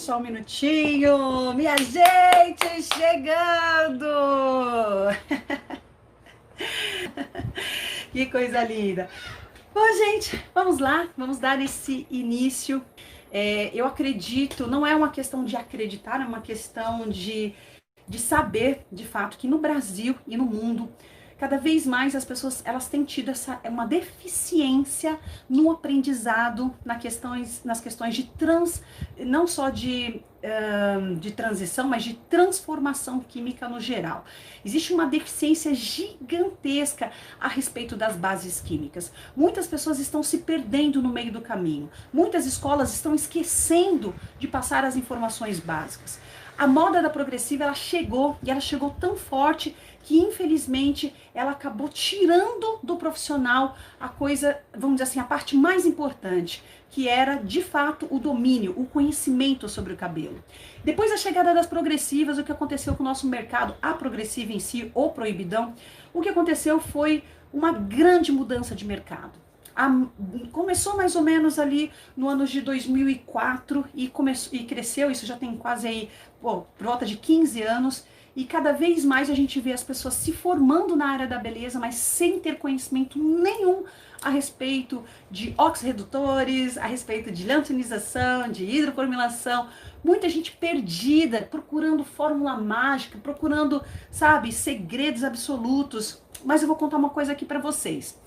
só um minutinho. Minha gente, chegando! Que coisa linda. Bom, gente, vamos lá, vamos dar esse início. Eu acredito, não é uma questão de acreditar, é uma questão de saber, de fato, que no Brasil e no mundo, cada vez mais as pessoas elas têm tido uma deficiência no aprendizado nas questões de não só de transição, mas de transformação química no geral. Existe uma deficiência gigantesca a respeito das bases químicas. Muitas pessoas estão se perdendo no meio do caminho. Muitas escolas estão esquecendo de passar as informações básicas. A moda da progressiva, ela chegou, e ela chegou tão forte que, infelizmente, ela acabou tirando do profissional a coisa, vamos dizer assim, a parte mais importante, que era, de fato, o domínio, o conhecimento sobre o cabelo. Depois da chegada das progressivas, o que aconteceu com o nosso mercado, a progressiva em si, o proibidão, o que aconteceu foi uma grande mudança de mercado. Começou mais ou menos ali no ano de 2004 e cresceu, isso já tem quase aí, por volta de 15 anos, e cada vez mais a gente vê as pessoas se formando na área da beleza, mas sem ter conhecimento nenhum a respeito de oxirredutores, a respeito de lanthanização, de hidroformilação, muita gente perdida, procurando fórmula mágica, procurando, sabe, segredos absolutos. Mas eu vou contar uma coisa aqui pra vocês.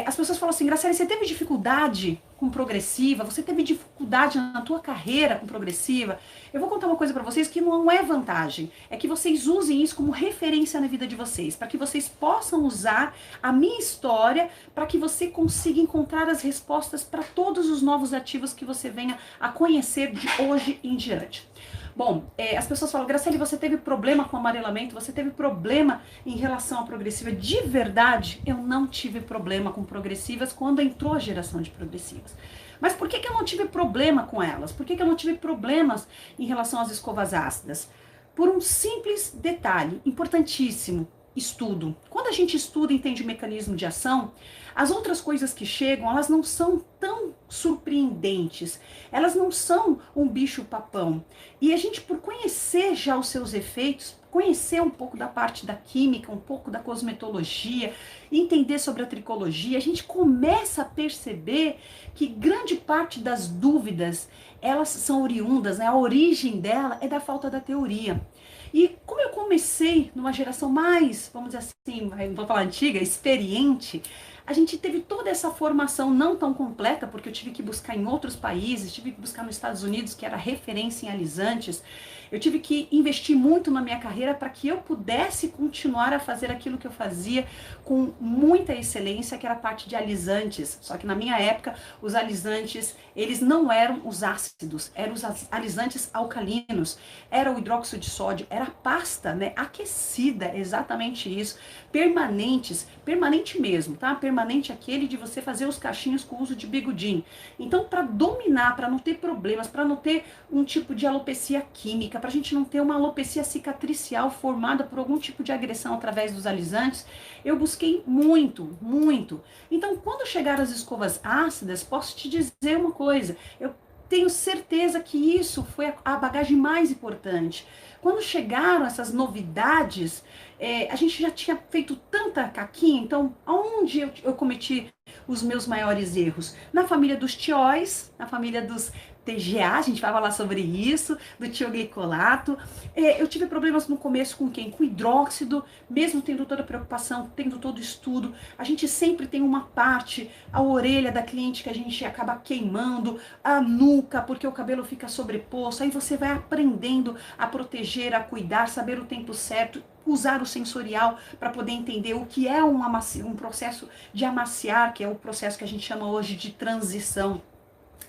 As pessoas falam assim: Graciele, você teve dificuldade com progressiva? Você teve dificuldade na tua carreira com progressiva? Eu vou contar uma coisa pra vocês que não é vantagem. É que vocês usem isso como referência na vida de vocês, para que vocês possam usar a minha história, para que você consiga encontrar as respostas para todos os novos ativos que você venha a conhecer de hoje em diante. Bom, as pessoas falam: Graciele, você teve problema com amarelamento? Você teve problema em relação à progressiva? De verdade, eu não tive problema com progressivas quando entrou a geração de progressivas. Mas por que eu não tive problema com elas? Por que eu não tive problemas em relação às escovas ácidas? Por um simples detalhe, importantíssimo: estudo. Quando a gente estuda e entende o mecanismo de ação, as outras coisas que chegam, elas não são tão surpreendentes, elas não são um bicho-papão. E a gente, por conhecer já os seus efeitos, conhecer um pouco da parte da química, um pouco da cosmetologia, entender sobre a tricologia, a gente começa a perceber que grande parte das dúvidas, elas são oriundas, né? A origem dela é da falta da teoria. E como eu comecei numa geração mais, vamos dizer assim, vou falar antiga, experiente, a gente teve toda essa formação não tão completa, porque eu tive que buscar em outros países, tive que buscar nos Estados Unidos, que era referência em alisantes. Eu tive que investir muito na minha carreira para que eu pudesse continuar a fazer aquilo que eu fazia com muita excelência, que era a parte de alisantes. Só que na minha época, os alisantes, eles não eram os ácidos, eram os alisantes alcalinos, era o hidróxido de sódio, era a pasta, né, aquecida, exatamente isso, permanente mesmo, tá? Permanente aquele de você fazer os cachinhos com o uso de bigodinho. Então, para dominar, para não ter problemas, para não ter um tipo de alopecia química, para a gente não ter uma alopecia cicatricial formada por algum tipo de agressão através dos alisantes, eu busquei muito, muito. Então, quando chegaram as escovas ácidas, posso te dizer uma coisa: eu tenho certeza que isso foi a bagagem mais importante. Quando chegaram essas novidades, a gente já tinha feito tanta caquinha, então aonde eu cometi os meus maiores erros? Na família dos tióis, na família dos TGA, a gente vai falar sobre isso, do tioglicolato. Eu tive problemas no começo com quem? Com hidróxido, mesmo tendo toda a preocupação, tendo todo o estudo. A gente sempre tem uma parte, a orelha da cliente que a gente acaba queimando, a nuca, porque o cabelo fica sobreposto. Aí você vai aprendendo a proteger, a cuidar, saber o tempo certo, usar o sensorial para poder entender o que é um processo de amaciar, que é o processo que a gente chama hoje de transição.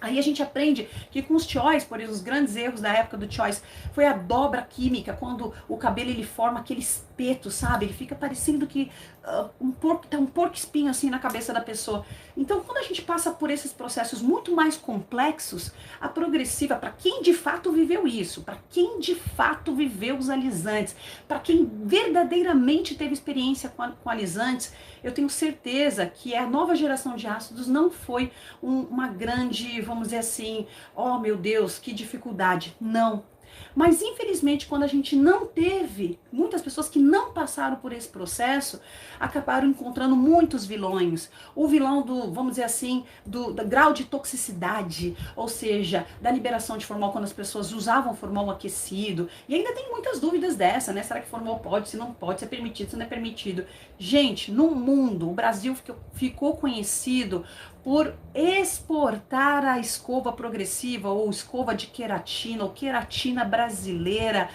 Aí a gente aprende que com os choice, por exemplo, os grandes erros da época do choice foi a dobra química, quando o cabelo ele forma aquele espeto, sabe? Ele fica parecendo que tá um porco espinho assim na cabeça da pessoa. Então, quando a gente passa por esses processos muito mais complexos, a progressiva, para quem de fato viveu isso, para quem de fato viveu os alisantes, para quem verdadeiramente teve experiência com alisantes, eu tenho certeza que a nova geração de ácidos não foi uma grande, vamos dizer assim, oh meu Deus, que dificuldade. Não. Mas infelizmente, quando a gente não teve, muitas pessoas que não passaram por esse processo, acabaram encontrando muitos vilões. O vilão do, vamos dizer assim, do grau de toxicidade, ou seja, da liberação de formol quando as pessoas usavam formol aquecido. E ainda tem muitas dúvidas dessa, né? Será que formol pode, se não pode, se é permitido, se não é permitido? Gente, no mundo, o Brasil ficou conhecido por exportar a escova progressiva ou escova de queratina ou queratina brasileira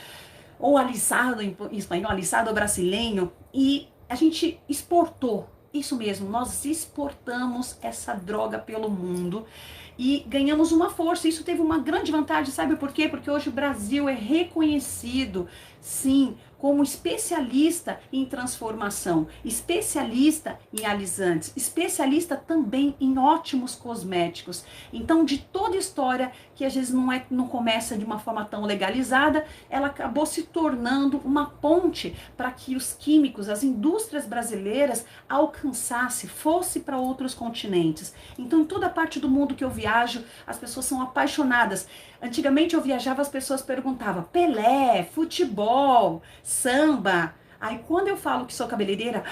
ou alisado em espanhol, alisado brasileiro, e a gente exportou. Isso mesmo, nós exportamos essa droga pelo mundo e ganhamos uma força. Isso teve uma grande vantagem, sabe por quê? Porque hoje o Brasil é reconhecido, sim, como especialista em transformação, especialista em alisantes, especialista também em ótimos cosméticos. Então, de toda história que às vezes não começa de uma forma tão legalizada, ela acabou se tornando uma ponte para que os químicos, as indústrias brasileiras alcançassem, fosse para outros continentes. Então, em toda parte do mundo que eu viajo, as pessoas são apaixonadas. Antigamente eu viajava, as pessoas perguntavam Pelé, futebol, samba. Aí quando eu falo que sou cabeleireira,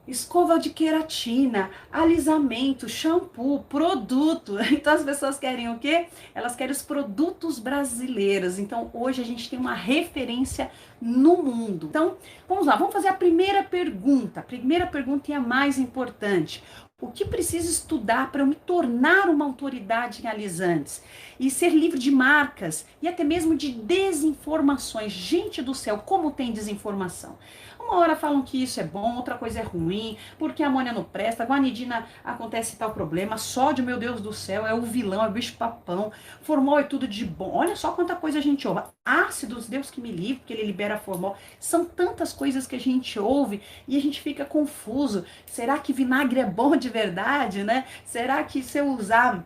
escova de queratina, alisamento, shampoo, produto. Então as pessoas querem o quê? Elas querem os produtos brasileiros. Então hoje a gente tem uma referência no mundo. Então vamos lá, vamos fazer a primeira pergunta. A primeira pergunta é a mais importante. O que preciso estudar para eu me tornar uma autoridade em alisantes? E ser livre de marcas e até mesmo de desinformações. Gente do céu, como tem desinformação? Uma hora falam que isso é bom, outra coisa é ruim, porque a amônia não presta, a guanidina acontece tal problema, sódio, meu Deus do céu, é o vilão, é o bicho-papão, formol é tudo de bom. Olha só quanta coisa a gente ouve. Ácidos, Deus que me livre, porque ele libera formol. São tantas coisas que a gente ouve e a gente fica confuso. Será que vinagre é bom de verdade, né? Será que se eu usar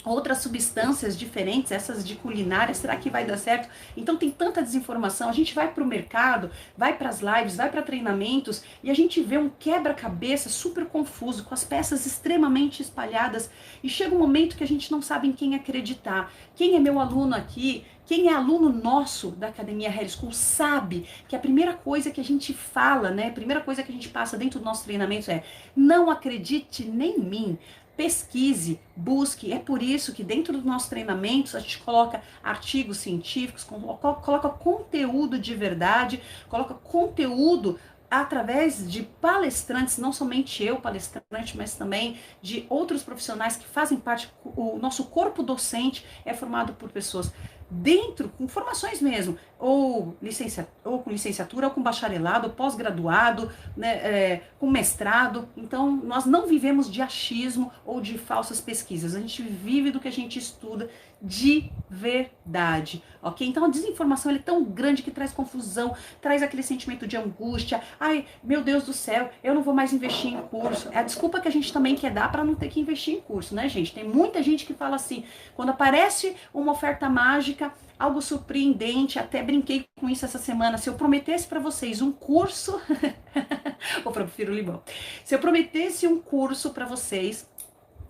outras substâncias diferentes, essas de culinária, será que vai dar certo? Então tem tanta desinformação, a gente vai para o mercado, vai para as lives, vai para treinamentos e a gente vê um quebra-cabeça super confuso, com as peças extremamente espalhadas e chega um momento que a gente não sabe em quem acreditar. Quem é meu aluno aqui, quem é aluno nosso da Academia Hair School sabe que a primeira coisa que a gente fala, né, a primeira coisa que a gente passa dentro do nosso treinamento é: não acredite nem em mim. Pesquise, busque. É por isso que dentro dos nossos treinamentos a gente coloca artigos científicos, coloca conteúdo de verdade, coloca conteúdo através de palestrantes, não somente eu, palestrante, mas também de outros profissionais que fazem parte. O nosso corpo docente é formado por pessoas dentro, com formações mesmo, ou com licenciatura, ou com bacharelado, ou pós-graduado, né, com mestrado. Então, nós não vivemos de achismo ou de falsas pesquisas, a gente vive do que a gente estuda de verdade, ok? Então a desinformação é tão grande que traz confusão, traz aquele sentimento de angústia. Ai, meu Deus do céu, eu não vou mais investir em curso. É a desculpa que a gente também quer dar para não ter que investir em curso, né, gente? Tem muita gente que fala assim, quando aparece uma oferta mágica, algo surpreendente, até brinquei com isso essa semana, se eu prometesse para vocês um curso, ou prefiro limão, se eu prometesse um curso para vocês,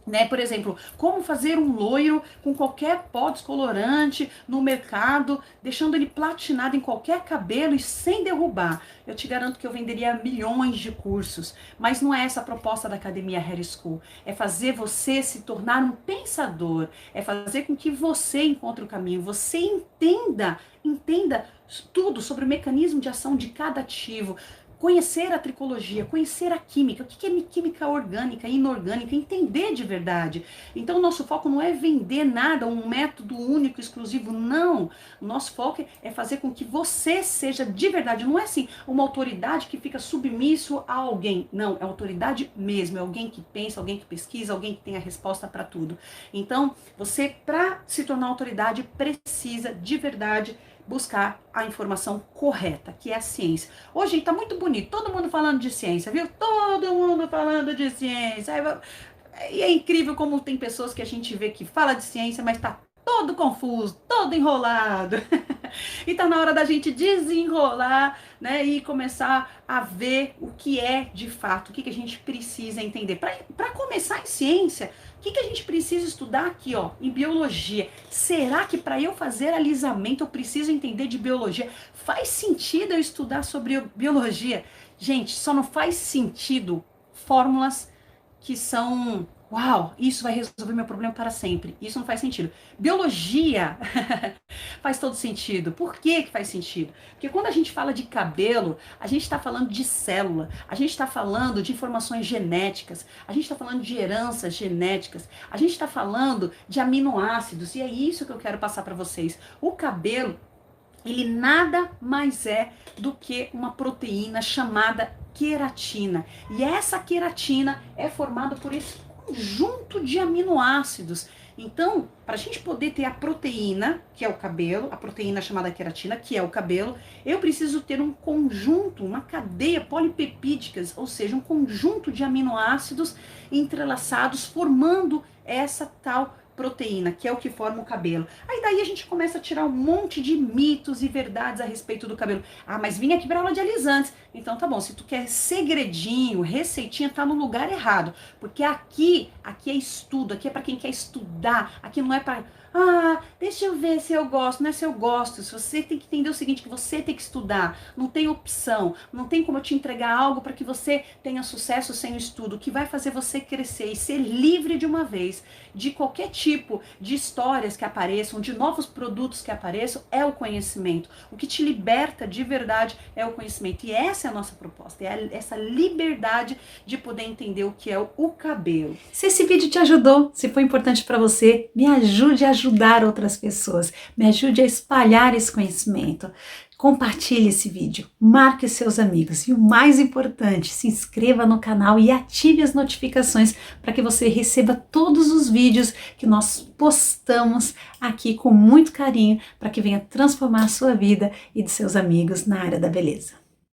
né, por exemplo, como fazer um loiro com qualquer pó descolorante no mercado, deixando ele platinado em qualquer cabelo e sem derrubar. Eu te garanto que eu venderia milhões de cursos, mas não é essa a proposta da Academia Hair School. É fazer você se tornar um pensador, é fazer com que você encontre o caminho, você entenda tudo sobre o mecanismo de ação de cada ativo, conhecer a tricologia, conhecer a química, o que é química orgânica, inorgânica, entender de verdade. Então, o nosso foco não é vender nada, um método único, exclusivo, não. O nosso foco é fazer com que você seja de verdade. Não é assim, uma autoridade que fica submisso a alguém. Não, é autoridade mesmo, é alguém que pensa, alguém que pesquisa, alguém que tem a resposta para tudo. Então, você, para se tornar autoridade, precisa de verdade buscar a informação correta, que é a ciência. Hoje tá muito bonito, todo mundo falando de ciência, viu? Todo mundo falando de ciência. E é incrível como tem pessoas que a gente vê que fala de ciência, mas tá todo confuso, todo enrolado. E tá na hora da gente desenrolar, né, e começar a ver o que é de fato, o que a gente precisa entender. Para começar em ciência, o que a gente precisa estudar aqui, ó, em biologia? Será que para eu fazer alisamento eu preciso entender de biologia? Faz sentido eu estudar sobre biologia? Gente, só não faz sentido fórmulas que são, uau, isso vai resolver meu problema para sempre. Isso não faz sentido. Biologia faz todo sentido. Por que faz sentido? Porque quando a gente fala de cabelo, a gente está falando de célula, a gente está falando de informações genéticas, a gente está falando de heranças genéticas, a gente está falando de aminoácidos, e é isso que eu quero passar para vocês. O cabelo, ele nada mais é do que uma proteína chamada queratina. E essa queratina é formada por esse conjunto de aminoácidos. Então, para a gente poder ter a proteína, que é o cabelo, a proteína chamada queratina, que é o cabelo, eu preciso ter um conjunto, uma cadeia polipepídicas, ou seja, um conjunto de aminoácidos entrelaçados, formando essa tal proteína, que é o que forma o cabelo. Aí daí a gente começa a tirar um monte de mitos e verdades a respeito do cabelo. Ah, mas vim aqui para aula de alisantes. Então tá bom, se tu quer segredinho, receitinha, tá no lugar errado. Porque aqui é estudo, aqui é para quem quer estudar, aqui não é para deixa eu ver se eu gosto, não é se eu gosto. Se você tem que entender o seguinte, que você tem que estudar, não tem opção, não tem como eu te entregar algo para que você tenha sucesso sem o estudo. O que vai fazer você crescer e ser livre de uma vez de qualquer tipo de histórias que apareçam, de novos produtos que apareçam, é o conhecimento. O que te liberta de verdade é o conhecimento. E essa é a nossa proposta, é essa liberdade de poder entender o que é o cabelo. Se esse vídeo te ajudou, se foi importante para você, me ajude a ajudar outras pessoas, me ajude a espalhar esse conhecimento. Compartilhe esse vídeo, marque seus amigos e o mais importante, se inscreva no canal e ative as notificações para que você receba todos os vídeos que nós postamos aqui com muito carinho para que venha transformar a sua vida e de seus amigos na área da beleza.